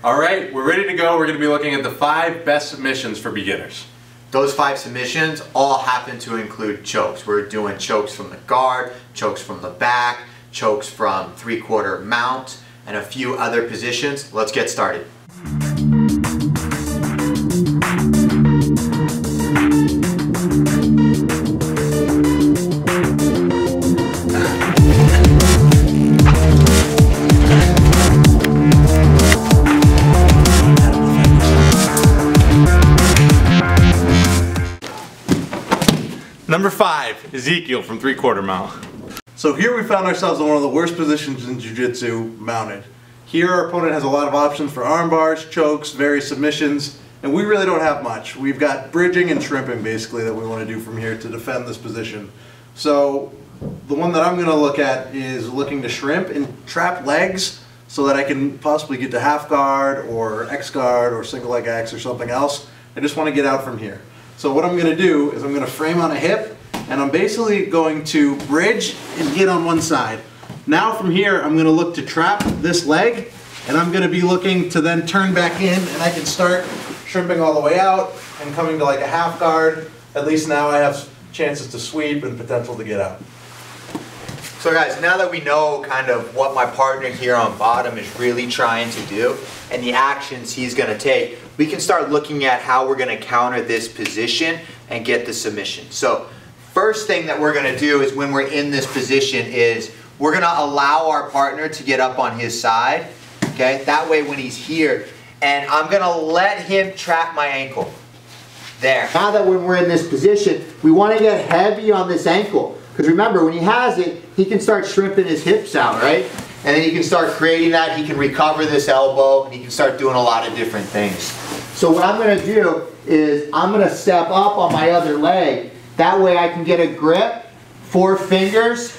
All right, we're ready to go. We're going to be looking at the 5 best submissions for beginners. Those 5 submissions all happen to include chokes. We're doing chokes from the guard, chokes from the back, chokes from 3/4 mount, and a few other positions. Let's get started. Number 5, Ezekiel from 3/4 mount. So here we found ourselves in one of the worst positions in Jiu Jitsu, mounted. Here our opponent has a lot of options for arm bars, chokes, various submissions, and we really don't have much. We've got bridging and shrimping basically that we want to do from here to defend this position. So the one that I'm going to look at is looking to shrimp and trap legs so that I can possibly get to half guard or X guard or single leg X or something else. I just want to get out from here. So what I'm going to do is I'm going to frame on a hip, and I'm basically going to bridge and hit on one side. Now from here I'm going to look to trap this leg, and I'm going to be looking to then turn back in, and I can start shrimping all the way out and coming to like a half guard. At least now I have chances to sweep and potential to get out. So guys, now that we know kind of what my partner here on bottom is really trying to do and the actions he's going to take, we can start looking at how we're going to counter this position and get the submission. So first thing that we're going to do is when we're in this position is we're going to allow our partner to get up on his side. Okay, that way when he's here, and I'm going to let him trap my ankle. There. Now that when we're in this position, we want to get heavy on this ankle. Because remember, when he has it, he can start shrimping his hips out, right? And then he can start creating that, he can recover this elbow, and he can start doing a lot of different things. So what I'm going to do is I'm going to step up on my other leg. That way I can get a grip, 4 fingers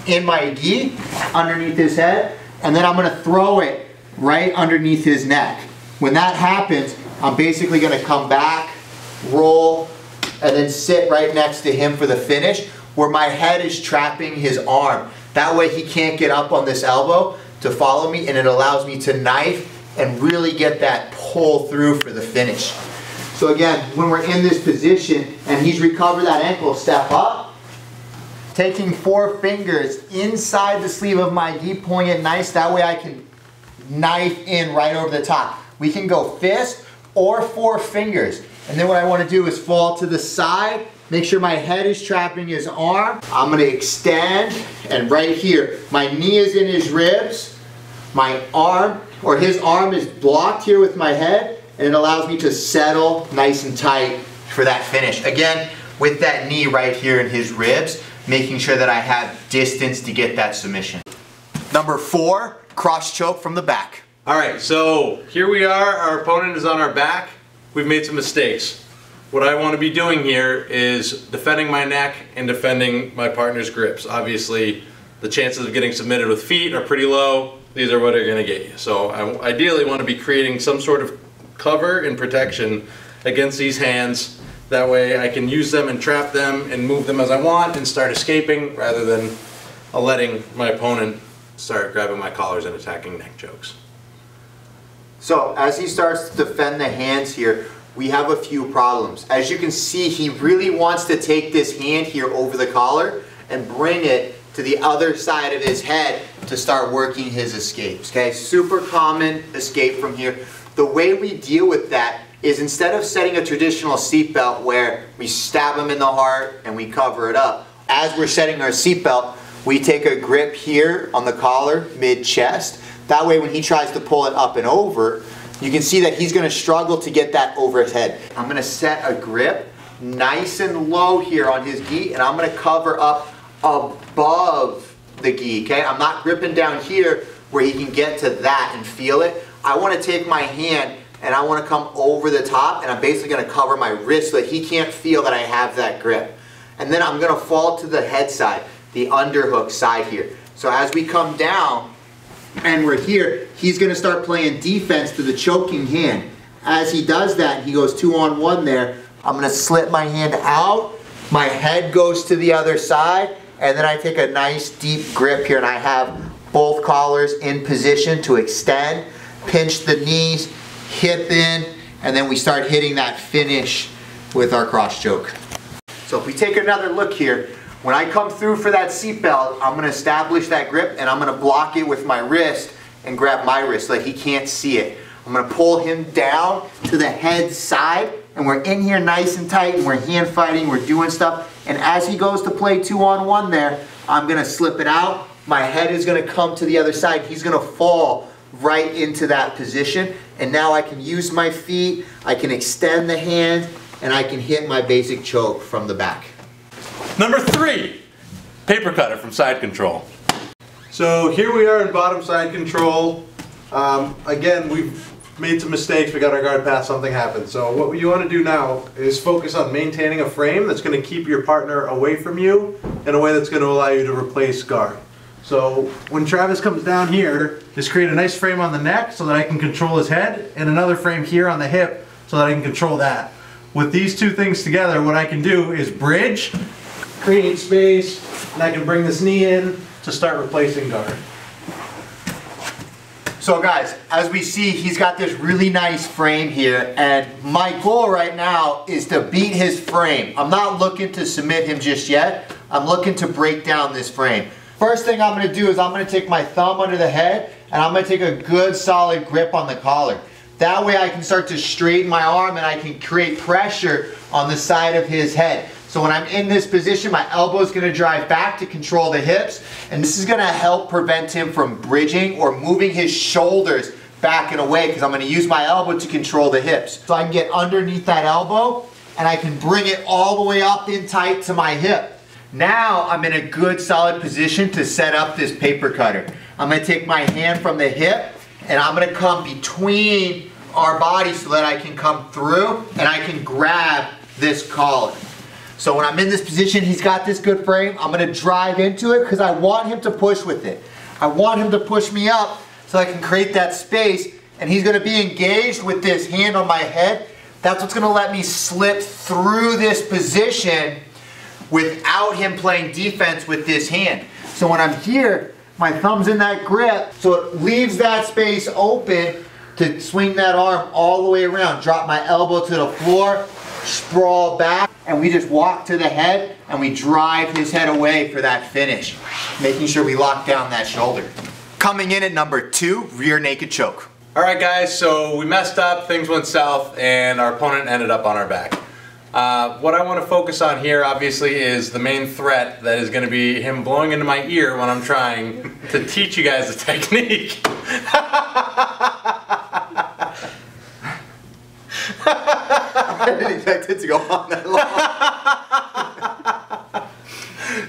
in my gi underneath his head, and then I'm going to throw it right underneath his neck. When that happens, I'm basically going to come back, roll, and then sit right next to him for the finish, where my head is trapping his arm. That way he can't get up on this elbow to follow me, and it allows me to knife and really get that pull through for the finish. So again, when we're in this position and he's recovered that ankle, step up, taking 4 fingers inside the sleeve of my gi, pulling it nice, that way I can knife in right over the top. We can go fist or 4 fingers. And then what I want to do is fall to the side, make sure my head is trapping his arm. I'm going to extend, and right here, my knee is in his ribs, my arm, or his arm is blocked here with my head, and it allows me to settle nice and tight for that finish. Again, with that knee right here in his ribs, making sure that I have distance to get that submission. Number 4, cross choke from the back. All right, so here we are. Our opponent is on our back. We've made some mistakes. What I want to be doing here is defending my neck and defending my partner's grips. Obviously, the chances of getting submitted with feet are pretty low. These are what are going to get you. So I ideally want to be creating some sort of cover and protection against these hands. That way I can use them and trap them and move them as I want and start escaping, rather than letting my opponent start grabbing my collars and attacking neck chokes. So as he starts to defend the hands here, we have a few problems. As you can see, he really wants to take this hand here over the collar and bring it to the other side of his head to start working his escapes. Okay, super common escape from here. The way we deal with that is, instead of setting a traditional seatbelt where we stab him in the heart and we cover it up, as we're setting our seatbelt, we take a grip here on the collar, mid-chest. That way when he tries to pull it up and over, you can see that he's going to struggle to get that over his head. I'm going to set a grip nice and low here on his gi, and I'm going to cover up above the gi. Okay, I'm not gripping down here where he can get to that and feel it. I want to take my hand and I want to come over the top, and I'm basically going to cover my wrist so that he can't feel that I have that grip. And then I'm going to fall to the head side, the underhook side here. So as we come down and we're here, he's going to start playing defense to the choking hand. As he does that, he goes 2-on-1 there. I'm going to slip my hand out, my head goes to the other side, and then I take a nice deep grip here, and I have both collars in position to extend. pinch the knees, hip in, and then we start hitting that finish with our cross choke. So if we take another look here, when I come through for that seatbelt, I'm going to establish that grip and I'm going to block it with my wrist and grab my wrist so that he can't see it. I'm going to pull him down to the head side, and we're in here nice and tight, and we're hand fighting, we're doing stuff. And as he goes to play 2-on-1 there, I'm going to slip it out. My head is going to come to the other side. He's going to fall right into that position. And now I can use my feet, I can extend the hand, and I can hit my basic choke from the back. Number 3, paper cutter from side control. So here we are in bottom side control. Again, we've made some mistakes, we got our guard pass, something happened. So what you want to do now is focus on maintaining a frame that's going to keep your partner away from you in a way that's going to allow you to replace guard. So when Travis comes down here, just create a nice frame on the neck so that I can control his head, and another frame here on the hip so that I can control that. With these two things together, what I can do is bridge, create space, and I can bring this knee in to start replacing guard. So guys, as we see, he's got this really nice frame here, and my goal right now is to beat his frame. I'm not looking to submit him just yet. I'm looking to break down this frame. First thing I'm going to do is I'm going to take my thumb under the head, and I'm going to take a good solid grip on the collar. That way I can start to straighten my arm and I can create pressure on the side of his head. So when I'm in this position, my elbow is going to drive back to control the hips, and this is going to help prevent him from bridging or moving his shoulders back and away, because I'm going to use my elbow to control the hips. So I can get underneath that elbow and I can bring it all the way up in tight to my hip. Now I'm in a good solid position to set up this paper cutter. I'm going to take my hand from the hip and I'm going to come between our bodies so that I can come through and I can grab this collar. So when I'm in this position, he's got this good frame. I'm going to drive into it because I want him to push with it. I want him to push me up so I can create that space, and he's going to be engaged with this hand on my head. That's what's going to let me slip through this position without him playing defense with this hand. So when I'm here, my thumb's in that grip, so it leaves that space open to swing that arm all the way around. Drop my elbow to the floor, sprawl back, and we just walk to the head and we drive his head away for that finish, making sure we lock down that shoulder. Coming in at number 2, rear naked choke. Alright guys, so we messed up, things went south, and our opponent ended up on our back. What I want to focus on here obviously is the main threat that is going to be him blowing into my ear when I'm trying to teach you guys the technique. I didn't expect it to go on that long.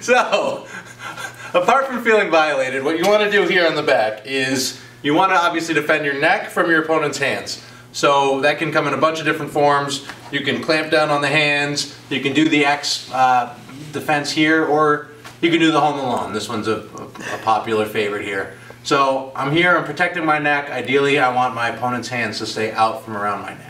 So, apart from feeling violated, what you want to do here on the back is you want to obviously defend your neck from your opponent's hands. So that can come in a bunch of different forms. You can clamp down on the hands, you can do the X defense here, or you can do the home alone. This one's a popular favorite here. So I'm here, I'm protecting my neck. Ideally I want my opponent's hands to stay out from around my neck.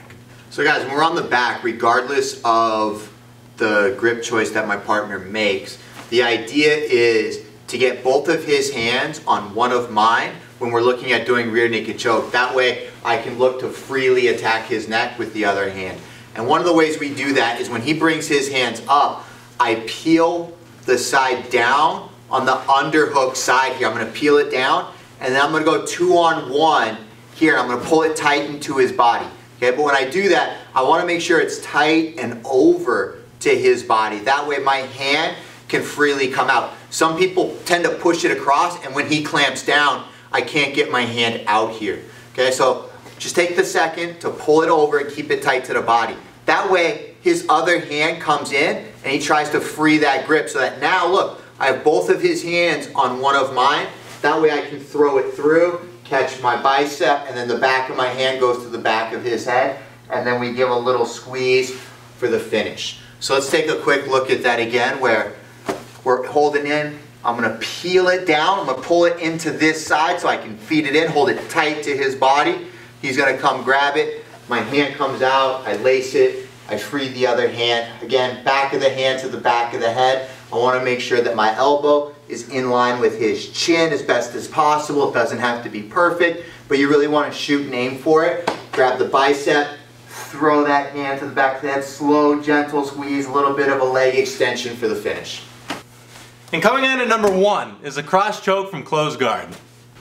So guys, when we're on the back, regardless of the grip choice that my partner makes, the idea is to get both of his hands on one of mine when we're looking at doing rear naked choke. That way I can look to freely attack his neck with the other hand. And one of the ways we do that is when he brings his hands up, I peel the side down on the underhook side here. I'm going to peel it down, and then I'm going to go 2-on-1 here. I'm going to pull it tight into his body. Okay, but when I do that, I want to make sure it's tight and over to his body. That way my hand can freely come out. Some people tend to push it across, and when he clamps down, I can't get my hand out here. Okay, so just take the second to pull it over and keep it tight to the body. That way his other hand comes in and he tries to free that grip, so that now look, I have both of his hands on one of mine. That way I can throw it through, catch my bicep, and then the back of my hand goes to the back of his head, and then we give a little squeeze for the finish. So let's take a quick look at that again, where we're holding in. I'm going to peel it down. I'm going to pull it into this side so I can feed it in, hold it tight to his body. He's going to come grab it. My hand comes out. I lace it. I free the other hand. Again, back of the hand to the back of the head. I want to make sure that my elbow is in line with his chin as best as possible. It doesn't have to be perfect, but you really want to shoot and aim for it. Grab the bicep, throw that hand to the back of the head, slow, gentle squeeze, a little bit of a leg extension for the finish. And coming in at number 1 is a cross choke from closed guard.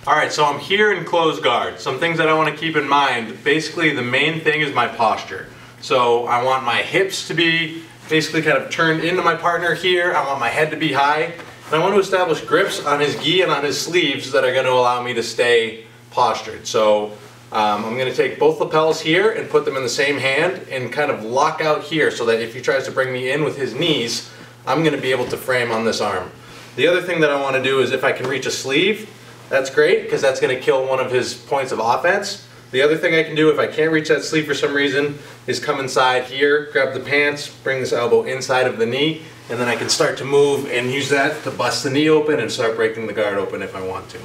Alright, so I'm here in closed guard. Some things that I want to keep in mind. Basically, the main thing is my posture. So I want my hips to be basically kind of turned into my partner here. I want my head to be high. And I want to establish grips on his gi and on his sleeves that are going to allow me to stay postured. So I'm going to take both lapels here and put them in the same hand and kind of lock out here so that if he tries to bring me in with his knees, I'm going to be able to frame on this arm. The other thing that I want to do is if I can reach a sleeve, that's great because that's going to kill one of his points of offense. The other thing I can do if I can't reach that sleeve for some reason is come inside here, grab the pants, bring this elbow inside of the knee, and then I can start to move and use that to bust the knee open and start breaking the guard open if I want to.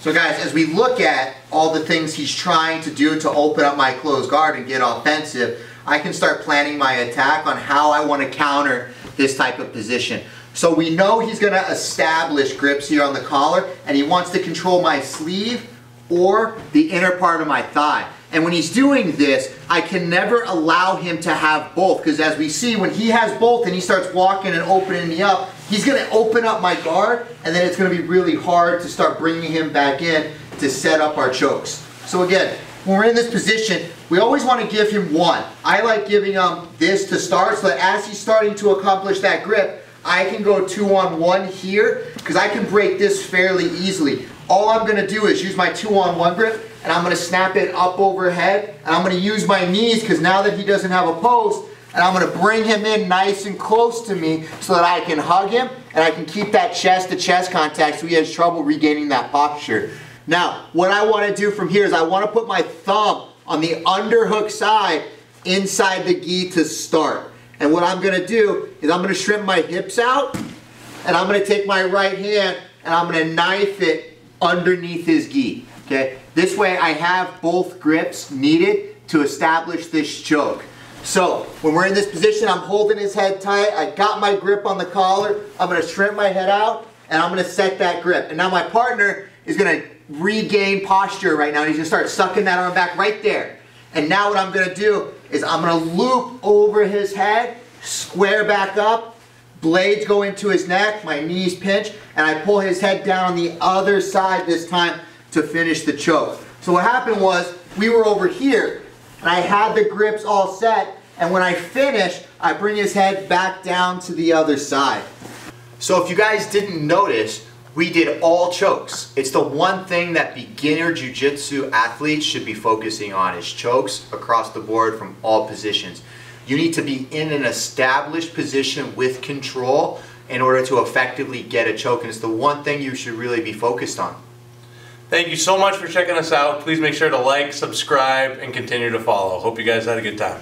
So guys, as we look at all the things he's trying to do to open up my closed guard and get offensive, I can start planning my attack on how I want to counter this type of position. So we know he's going to establish grips here on the collar, and he wants to control my sleeve or the inner part of my thigh. And when he's doing this, I can never allow him to have both, because as we see, when he has both and he starts walking and opening me up, he's going to open up my guard, and then it's going to be really hard to start bringing him back in to set up our chokes. So again, when we're in this position, we always want to give him one. I like giving him this to start so that as he's starting to accomplish that grip, I can go 2-on-1 here because I can break this fairly easily. All I'm going to do is use my 2-on-1 grip and I'm going to snap it up overhead and I'm going to use my knees because now that he doesn't have a post, and I'm going to bring him in nice and close to me so that I can hug him and I can keep that chest-to-chest contact so he has trouble regaining that posture. Now, what I want to do from here is I want to put my thumb on the underhook side inside the gi to start. And what I'm going to do is I'm going to shrimp my hips out and I'm going to take my right hand and I'm going to knife it underneath his gi. Okay? This way I have both grips needed to establish this choke. So when we're in this position, I'm holding his head tight. I got my grip on the collar. I'm going to shrimp my head out and I'm going to set that grip. And now my partner is going to regain posture right now. And he's going to start sucking that arm back right there. And now what I'm going to do is I'm going to loop over his head, square back up, blades go into his neck, my knees pinch, and I pull his head down on the other side this time to finish the choke. So what happened was we were over here and I had the grips all set, and when I finish, I bring his head back down to the other side. So if you guys didn't notice, we did all chokes. It's the one thing that beginner jiu-jitsu athletes should be focusing on is chokes across the board from all positions. You need to be in an established position with control in order to effectively get a choke, and it's the one thing you should really be focused on. Thank you so much for checking us out. Please make sure to like, subscribe, and continue to follow. Hope you guys had a good time.